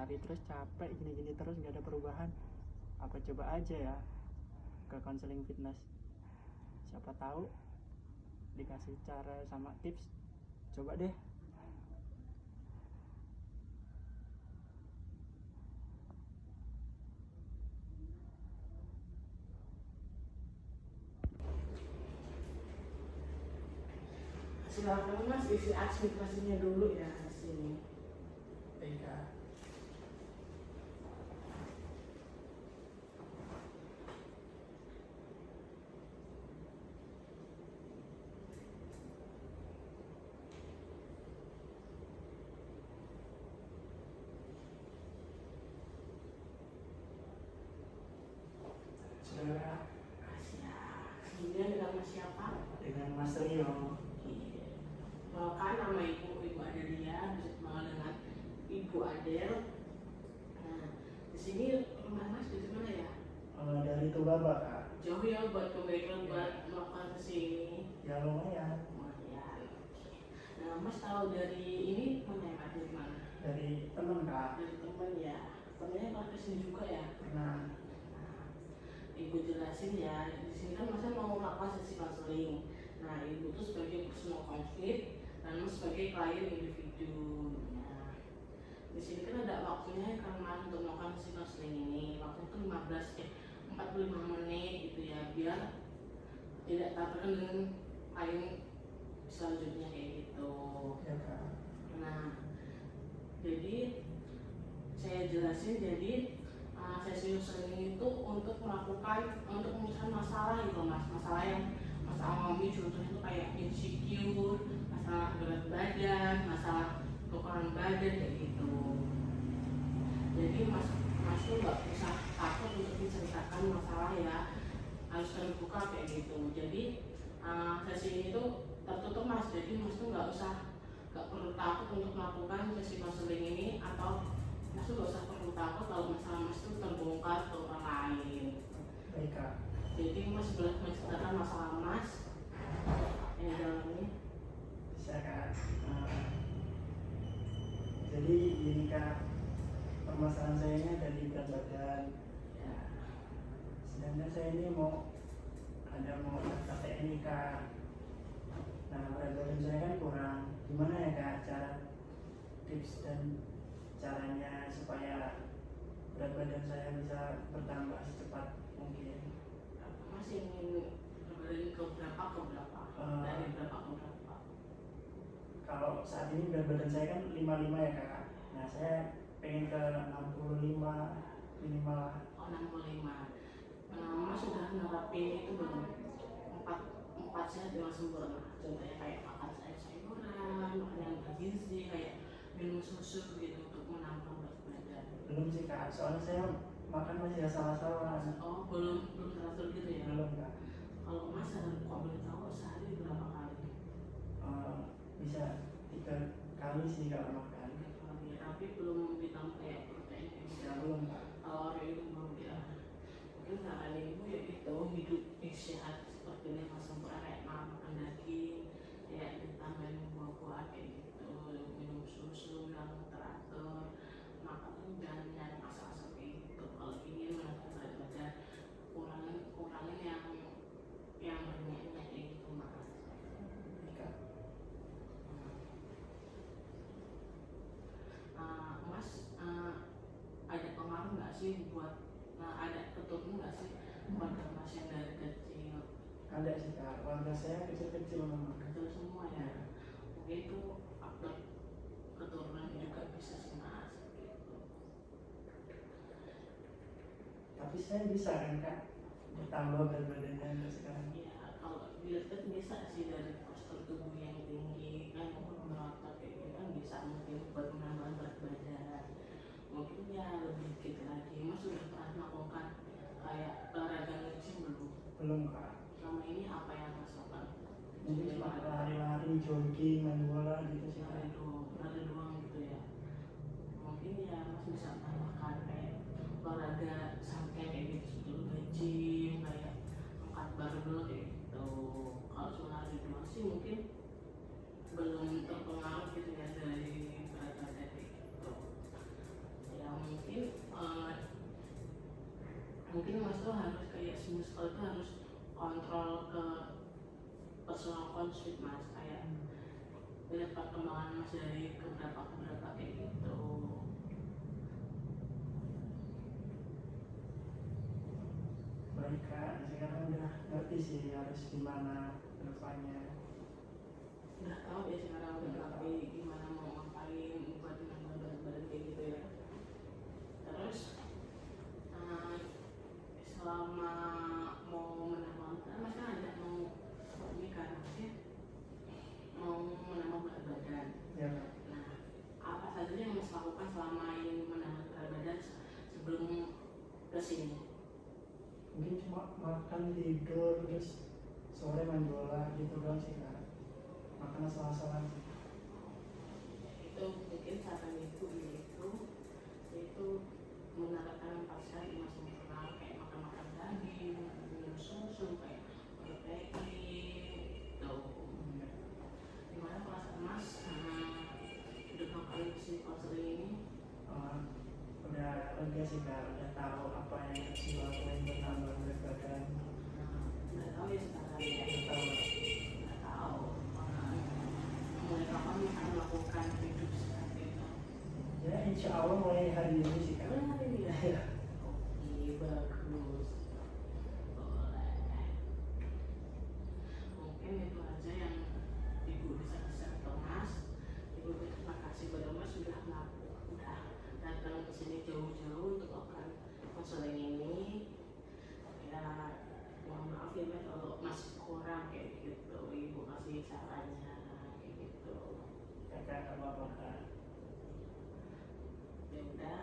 lari terus capek gini-gini terus nggak ada perubahan, apa coba aja ya ke konseling fitness, siapa tahu dikasih cara sama tips, coba deh. Silakan Mas isi administrasinya dulu ya di sini. Baik Kak. Sudah. Kemudian dengan Mas siapa? Dengan Mas Rio. Kan nama Ibu Adelia, bersama dengan Ibu Adel. Nah, di sini rumah Mas di mana ya? Dari Tubaba Kak. Jauh ya buat kebaikan buat melakukan ke sini. Ya lumayan. Lumayan. Nah, Mas tahu dari ini mana ya Pak? Dari mana? Dari teman Kak. Dari teman ya. Temennya pernah ke sini juga ya? Pernah. Nah, Ibu jelasin ya. Di sini kan Mas mau melakukan sesi konseling. Nah, Ibu tuh sebagai personal conflict dan Mas sebagai klien individu. Nah, di sini kan ada waktunya karena untuk melakukan sesi konseling ini. Waktu itu 45 menit gitu ya, biar tidak tertekan dengan klien selanjutnya kayak gitu. Ya Kak. Nah, jadi saya jelasin, jadi sesi konseling itu untuk menyelesaikan masalah gitu Mas, masalah yang Mas alami, contohnya itu kayak insecure, masalah berat badan, masalah kekurangan badan kayak gitu. Jadi Mas tuh nggak usah takut untuk menceritakan masalah ya, harus terbuka kayak gitu. Jadi sesi ini tuh tertutup Mas, jadi Mas tuh nggak perlu takut untuk melakukan sesi konseling ini, atau Mas tuh nggak usah perlu takut kalau masalah Mas tuh terbongkar ke orang lain. Baik Kak. Jadi Mas boleh menceritakan masalah Mas yang dalamnya. Bisa Kak. Jadi ini Kak, permasalahan saya ini dari berat badan. Ya. Sedangkan saya ini mau KTN Kak. Nah berat badan saya kan kurang. Gimana ya Kak cara tips dan caranya supaya berat badan saya bisa bertambah secepat mungkin? Mas ingin berbagi ke berapa? Dari berapa ke berapa? Kalau saat ini berat badan saya kan 55 ya Kak. Nah saya pengen ke 65 minimal. Oh 65. Mas sudah nerapin itu belum? Empat sehat dengan sempurna. Contohnya kayak makan sayur-sayuran, makan yang bergizi, kayak minum susu gitu untuk menambah berat badan. Belum sih Kak, soalnya saya makan masih asal-asalan. Oh belum teratur gitu ya? Belum Kak. Kalau Mas kok boleh tahu sehari berapa kali? Bisa 3 kali sih kalau makan. Tapi belum ditambah kayak protein gitu. Ya belum Kak. Kalau itu belum ya. Mungkin saran Ibu ya itu hidup sehat seperti ini, Mas, sempurna kayak makan daging, kayak ditambahin buah-buahan kayak gitu, minum susu yang teratur, makan dan nyari masak kayak gitu. Kalau ingin menurunkan berat badan, kurangin yang banyaknya kayak gitu Mas. Mas ada pengaruh nggak sih buat ada keturunan nggak sih keluarga Mas yang dari kecil? Ada sih Kak, keluarga saya kecil-kecil memang. Kecil semua ya. Mungkin itu faktor keturunan juga bisa sih Mas gitu. Tapi saya bisa kan Kak bertambah berat badannya sekarang. Ya kalau dilihat kan bisa sih dari postur tubuh yang tinggi kan, maupun berotot kayak gitu kan bisa mungkin buat menambah berat badan. Mungkin ya lebih dikit lagi. Mas sudah pernah melakukan kayak olahraga nge-gym belum? Belum Kak. Selama ini apa yang Mas lakukan? Mungkin cuma lari-lari, jogging, main bola gitu sih Kak. Lari doang gitu ya. Mungkin ya Mas bisa tambahkan kayak olahraga santai kayak gitu sebelum nge-gym, kayak angkat barbel kayak gitu. Kalau cuma lari doang sih mungkin belum terpengaruh gitu ya dari berat badan kayak gitu. Ya mungkin mas tuh harus kayak semisal itu harus kontrol ke personal konflik mas, kayak lihat perkembangan mas dari keberapa kayak gitu. Baik kak, sekarang udah ngerti sih harus gimana ke depannya. Udah tahu ya sekarang, udah ngerti gimana mau ngapain buat nambah badan kayak gitu ya. Terus selama mau menambah, kan mas kan ada mau ini kan maksudnya mau menambah berat badan. Ya kak. Nah, apa saja yang mas lakukan selama ini menambah berat badan sebelum kesini? Mungkin cuma makan, tidur, terus sore main bola gitu doang sih kak. Makan asal-asalan sih. Itu mungkin saran ibu itu menandakan pasar mas mengenal kayak makan daging, minum susu kayak protein tuh. Gimana perasaan mas udah kali kesini konseling ini? Udah lega sih kak, udah tahu apa yang harus dilakukan buat nambah berat badan. Udah tahu ya sekarang ya. Udah tahu kak. Udah tahu. Mulai kapan bisa melakukan hidup seperti itu? Ya insya Allah mulai hari ini sih kak. Mulai ya. Oke, bagus. Boleh. Mungkin itu aja yang ibu bisa share ke mas. Ibu terima kasih pada mas sudah datang ke sini jauh-jauh untuk melakukan konseling ini. Ya, mohon maaf ya mas kalau masih kurang kayak gitu. Ibu kasih sarannya kayak gitu. Kakak apa-apa kak. Ya udah.